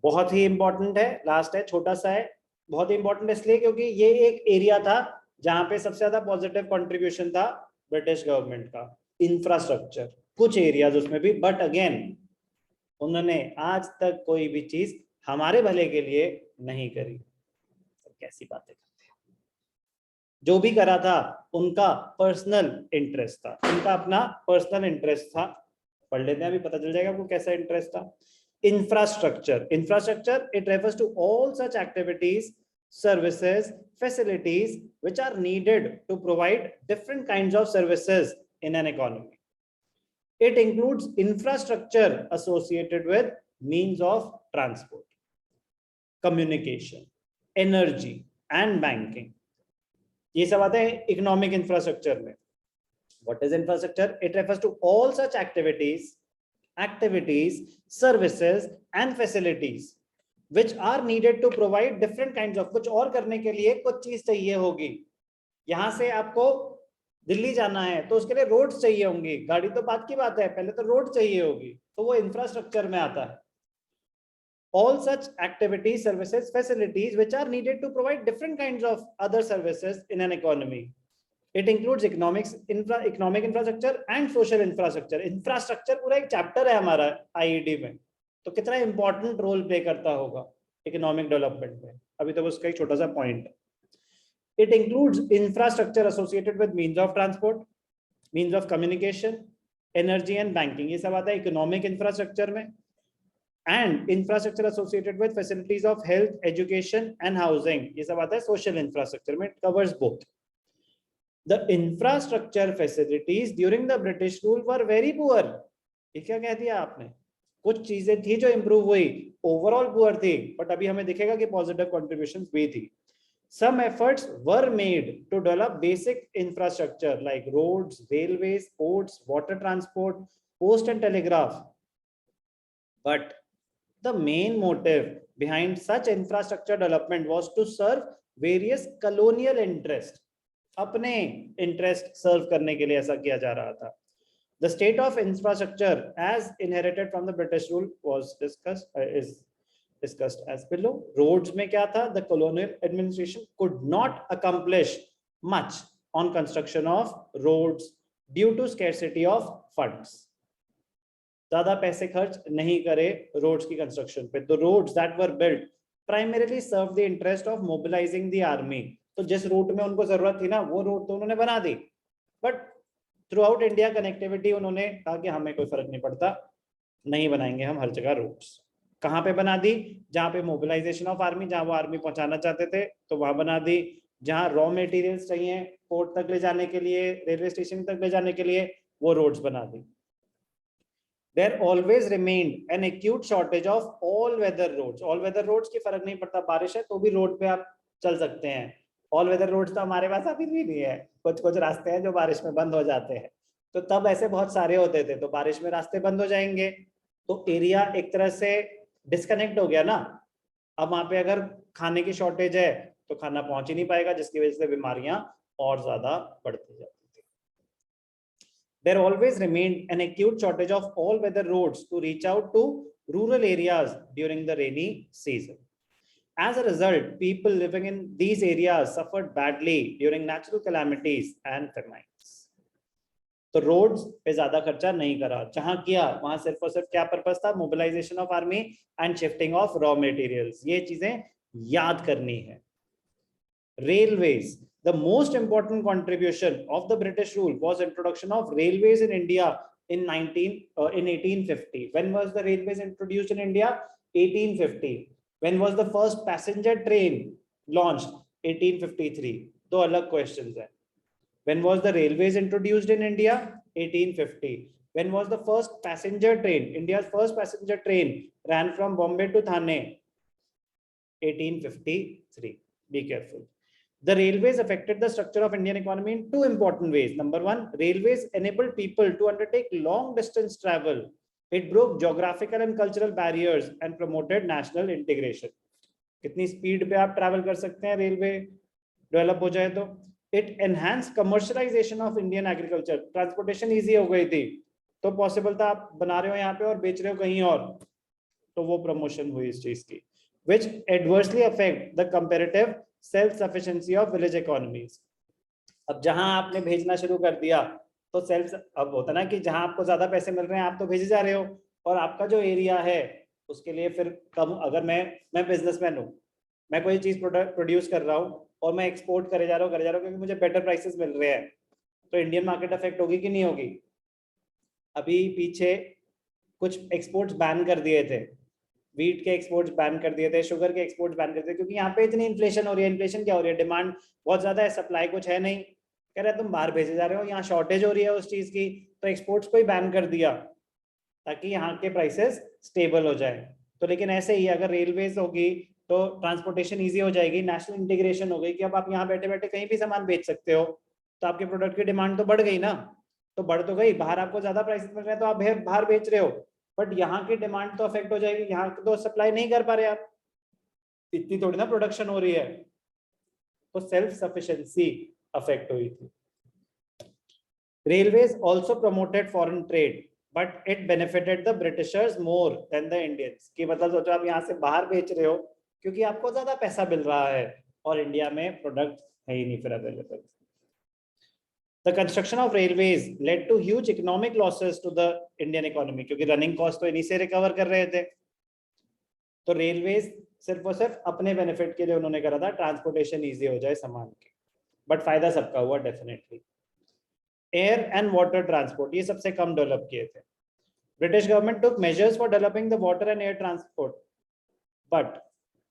बहुत ही इंपॉर्टेंट है, लास्ट है, छोटा सा है। बहुत ही इंपॉर्टेंट इसलिए क्योंकि ये एक एरिया था जहां पे सबसे ज्यादा पॉजिटिव कंट्रीब्यूशन था ब्रिटिश गवर्नमेंट का, इंफ्रास्ट्रक्चर, कुछ एरियाज उसमें भी, बट अगेन उन्होंने आज तक कोई भी चीज हमारे भले के लिए नहीं करी। तो कैसी बातें करते हैं, जो भी करा था उनका पर्सनल इंटरेस्ट था, उनका अपना पर्सनल इंटरेस्ट था। पढ़ लेते हैं, अभी पता चल जाएगा आपको कैसा इंटरेस्ट था। Infrastructure, infrastructure it refers to all such activities, services, facilities which are needed to provide different kinds of services in an economy. It includes infrastructure associated with means of transport, communication, energy and banking. ये सब आते हैं economic infrastructure में। What is infrastructure? It refers to all such activities, services and facilities which are needed to provide different kinds of, कुछ और करने के लिए कुछ चीज चाहिए होगी। यहां से आपको दिल्ली जाना है तो उसके लिए रोड्स चाहिए होंगी, गाड़ी तो बात की बात है, पहले तो रोड चाहिए होगी, तो वो इंफ्रास्ट्रक्चर में आता है। All such activities, services, facilities which are needed to provide different kinds of other services in an economy. It includes economic infrastructure and social infrastructure. Infrastructure पूरा एक चैप्टर है हमारा आईईडी में, तो कितना इंपॉर्टेंट रोल प्ले करता होगा economic development में, अभी तो उसका एक छोटा सा पॉइंट है। It includes infrastructure associated with means of transport, means of communication, energy and banking, ये सब आता है इकोनॉमिक इंफ्रास्ट्रक्चर में। And infrastructure associated with facilities of health, education and housing, ये सब आता है सोशल इंफ्रास्ट्रक्चर में, it covers both. The infrastructure facilities during the British rule were very poor. ये क्या कह दिया आपने, कुछ चीजें थी जो इंप्रूव हुई, ओवरऑल पुअर थी, बट अभी हमें दिखेगा कि पॉजिटिव कंट्रीब्यूशंस भी थी। Some efforts were made to develop basic infrastructure like roads, railways, ports, water transport, post and telegraph. But the main motive behind such infrastructure development was to serve various colonial interests. अपने interest serve करने के लिए ऐसा किया जा रहा था। The state of infrastructure as inherited from the British rule was discussed as below. Roads में क्या था? The colonial administration could not accomplish much on construction of roads due to scarcity of funds. ज्यादा पैसे खर्च नहीं करे roads की construction पे, तो roads that were built primarily serve the interest of mobilising the army. तो जिस रूट में उनको जरूरत थी ना वो रूट तो उन्होंने बना दी, but throughout India connectivity उन्होंने कहा कि हमें कोई फर्क नहीं पड़ता, नहीं बनाएंगे हम हर जगह रोड्स। कहाँ पे बना दी? जहाँ पे मोबिलाइजेशन ऑफ आर्मी, जहाँ वो आर्मी पहुंचाना चाहते थे तो वहां बना दी। जहाँ रॉ मटेरियल्स चाहिए पोर्ट तक ले जाने के लिए, रेलवे स्टेशन तक ले जाने के लिए, वो रोड्स बना दी। There always remained an acute shortage of all-weather roads. All-weather roads की फर्क नहीं पड़ता, बारिश है तो भी रोड पे आप चल सकते हैं। All-weather roads तो हमारे पास अभी भी नहीं है, कुछ कुछ रास्ते हैं जो बारिश में बंद हो जाते हैं, तो तब ऐसे बहुत सारे होते थे, तो बारिश में रास्ते बंद हो जाएंगे तो एरिया एक तरह से डिस्कनेक्ट हो गया ना। अब वहां पे अगर खाने की शॉर्टेज है तो खाना पहुंच ही नहीं पाएगा, जिसकी वजह से बीमारियां और ज्यादा बढ़ती जाती। There always remained an acute shortage of all-weather roads to reach out to rural areas during the rainy season. As a result, people living in these areas suffered badly during natural calamities and famines. तो roads पे ज्यादा खर्चा नहीं करा, जहां किया वहां सिर्फ और सिर्फ क्या पर्पस था? Mobilisation of army and shifting of raw materials. ये चीजें याद करनी है। Railways. The most important contribution of the British rule was introduction of railways in India in 1850. When was the railways introduced in India? 1850. When was the first passenger train launched? 1853. दो अलग questions हैं। When was the railways introduced in India? 1850. When was the first passenger train? India's first passenger train ran from Bombay to Thane. 1853. Be careful. The railways affected the structure of Indian economy in two important ways. Number one, railways enabled people to undertake long distance travel. It broke geographical and cultural barriers and promoted national integration. कितनी speed पे आप travel कर सकते हैं railway develop हो जाए तो। It enhanced commercialization of Indian agriculture. Transportation easy हो गई थी, तो पॉसिबल था आप बना रहे हो यहाँ पे और बेच रहे हो कहीं और, तो वो प्रमोशन हुई इस चीज की, which adversely affect the comparative self sufficiency of village economies. अब जहां आपने भेजना शुरू कर दिया तो सेल्फ, अब होता ना कि जहां आपको ज्यादा पैसे मिल रहे हैं आप तो भेजे जा रहे हो, और आपका जो एरिया है उसके लिए फिर कम, अगर मैं बिजनेसमैन हूँ, मैं कोई चीज प्रोड्यूस कर रहा हूँ और मैं एक्सपोर्ट करे जा रहा हूँ क्योंकि मुझे बेटर प्राइसेस मिल रहे हैं, तो इंडियन मार्केट अफेक्ट होगी कि नहीं होगी? अभी पीछे कुछ एक्सपोर्ट्स बैन कर दिए थे, वीट के एक्सपोर्ट्स बैन कर दिए थे, शुगर के एक्सपोर्ट्स बैन कर दिए, क्योंकि यहाँ पे इतनी इन्फ्लेशन हो रही है। इन्फ्लेशन क्या हो रही है? डिमांड बहुत ज्यादा है, सप्लाई कुछ है नहीं, कह रहे तुम बाहर भेजे जा रहे हो, यहाँ शॉर्टेज हो रही है उस चीज की, तो एक्सपोर्ट्स को ही बैन कर दिया ताकि यहाँ के प्राइसेस स्टेबल हो जाए। तो लेकिन ऐसे ही अगर रेलवेज होगी तो ट्रांसपोर्टेशन ईजी हो जाएगी, नेशनल इंटीग्रेशन हो गई कि अब आप यहाँ बैठे बैठे कहीं भी सामान बेच सकते हो, तो आपके प्रोडक्ट की डिमांड तो बढ़ गई ना, तो बढ़ तो गई, बाहर आपको ज्यादा प्राइसेस मिल रहे हैं तो आप बाहर बेच रहे हो, बट यहाँ की डिमांड तो अफेक्ट हो जाएगी, यहाँ तो सप्लाई नहीं कर पा रहे आप, इतनी थोड़ी ना प्रोडक्शन हो रही है, तो सेल्फ सफिशिएंसी अफेक्ट हुई थी। Railways also promoted foreign trade but it benefited the Britishers more than the Indians, की मतलब सोचो आप यहाँ से बाहर बेच रहे हो क्योंकि आपको ज्यादा पैसा मिल रहा है और इंडिया में प्रोडक्ट है ही नहीं फिर available. The construction of railways led to huge economic losses to the Indian economy, क्योंकि रनिंग कॉस्ट तो इन्हीं से रिकवर कर रहे थे, तो रेलवेज सिर्फ और सिर्फ अपने बेनिफिट के लिए उन्होंने करा था, ट्रांसपोर्टेशन इजी हो जाए सामान की, बट फायदा सबका हुआ definitely. Air and water transport ये सबसे कम डेवलप किए थे। British government took measures for developing the water and air transport, but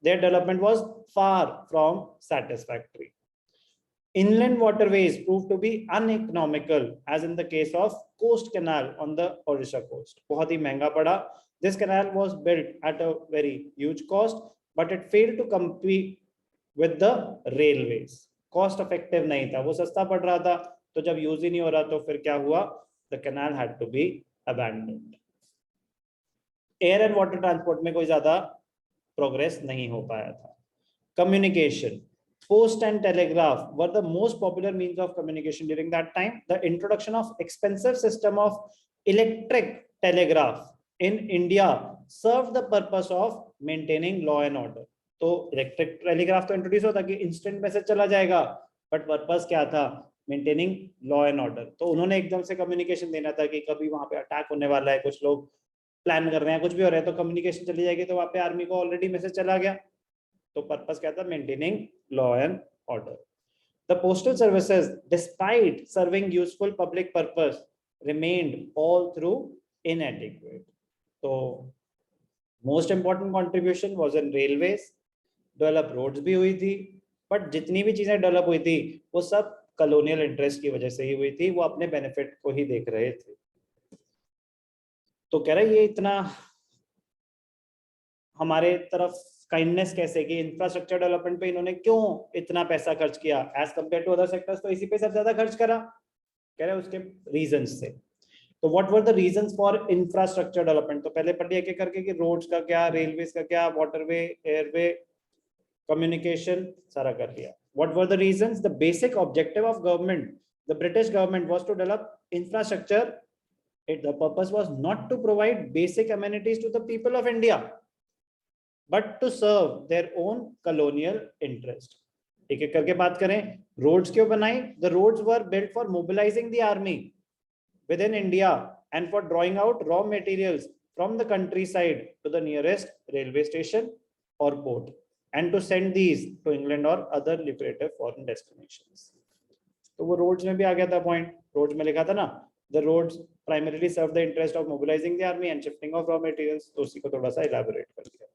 their development was far from satisfactory. Inland waterways proved to be uneconomical, as in the case of Coast Canal on the Odisha coast. बहुत ही महंगा पड़ा. This canal was built at a very huge cost, but it failed to compete with the railways. Cost effective नहीं था, वो सस्ता पड़ रहा था, तो जब यूज ही नहीं हो रहा तो फिर क्या हुआ? The canal had to be abandoned. Air and water transport में कोई ज्यादा प्रोग्रेस नहीं हो पाया था. Communication. Post and telegraph were the most popular means of communication during that time. The introduction of expensive system of electric telegraph in India served the purpose of maintaining law and order. तो electric telegraph तो introduce होता कि instant message चला जाएगा, but purpose क्या था? Maintaining law and order. तो उन्होंने एकदम से कम्युनिकेशन देना था कि कभी वहां पे अटैक होने वाला है, कुछ लोग प्लान कर रहे हैं, कुछ भी हो रहा है, तो कम्युनिकेशन चली जाएगी, तो वहां पे आर्मी को ऑलरेडी मैसेज चला गया। तो पर्पस क्या था? Maintaining law and order. The postal services despite serving useful public purpose remained all through inadequate. तो most important contribution was in railways, develop roads भी हुई थी, बट जितनी भी चीजें डेवलप हुई थी वो सब कॉलोनियल इंटरेस्ट की वजह से ही हुई थी, वो अपने बेनिफिट को ही देख रहे थे। तो कह रहे ये इतना हमारे तरफ काइंडनेस कैसे कि इंफ्रास्ट्रक्चर डेवलपमेंट पे इन्होंने क्यों इतना पैसा खर्च किया as compare to other sectors, तो इसी पे सबसे ज्यादा खर्च करा, कह रहे उसके रीजंस से। तो what were the reasons for infrastructure development? तो पहले पढ़िए एक एक करके कि रोड्स का क्या, रेलवेज का क्या, वाटरवे, एयरवे, कम्युनिकेशन, सारा कर लिया। What were the reasons? The basic objective of government, the British government was to develop infrastructure. The purpose was not to provide basic amenities to the people of India, but to serve their own colonial interest. एक एक करके बात करें, roads क्यों बनाई? The roads were built for mobilizing the army within India and for drawing out raw materials from the countryside to the nearest railway station or port, and to send these to England or other lucrative foreign destinations. तो वो roads में भी आ गया था point, roads में लिखा था ना, the roads primarily serve the interest of mobilizing the army and shifting of raw materials, तो उसी को थोड़ा सा elaborate कर दिया।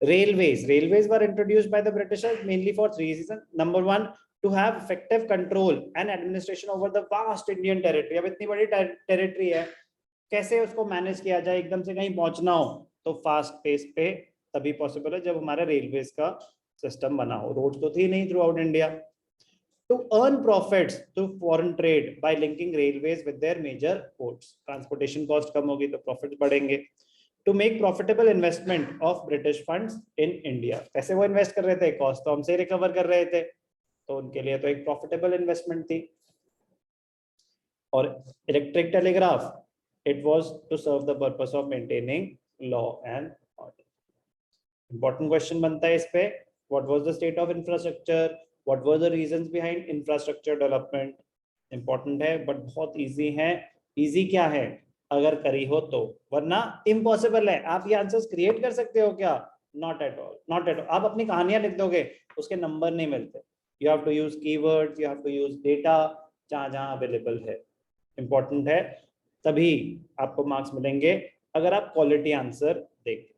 Railways were introduced by the Britishers mainly for three reasons. Number one, to have effective control and administration over the vast Indian territory. अब इतनी बड़ी टेरिटरी है, कैसे उसको मैनेज किया जाए, एकदम से कहीं पहुंचना हो तो फास्ट पेस पे तभी पॉसिबल है जब हमारा रेलवेज का सिस्टम बना हो। रोड तो थी नहीं through out India. To earn profits through foreign trade by linking railways with their major ports, transportation cost कम होगी तो profits बढ़ेंगे। To make profitable investment of British funds in India, पैसे वो इन्वेस्ट कर रहे थे, कॉस्ट तो हमसे रिकवर कर रहे थे, तो उनके लिए तो एक प्रॉफिटेबल इन्वेस्टमेंट थी। और electric telegraph, it was to serve the purpose of maintaining law and order. Important question बनता है इस पे, what was the state of infrastructure, what were the reasons behind infrastructure development. Important है but बहुत easy है। Easy क्या है अगर करी हो तो, वरना इम्पॉसिबल है। आप ये आंसर्स क्रिएट कर सकते हो क्या? Not at all, not at all. आप अपनी कहानियां लिख दोगे, उसके नंबर नहीं मिलते। You have to use keywords, you have to use data जहां जहां अवेलेबल है। इंपॉर्टेंट है, तभी आपको मार्क्स मिलेंगे अगर आप क्वालिटी आंसर देखें।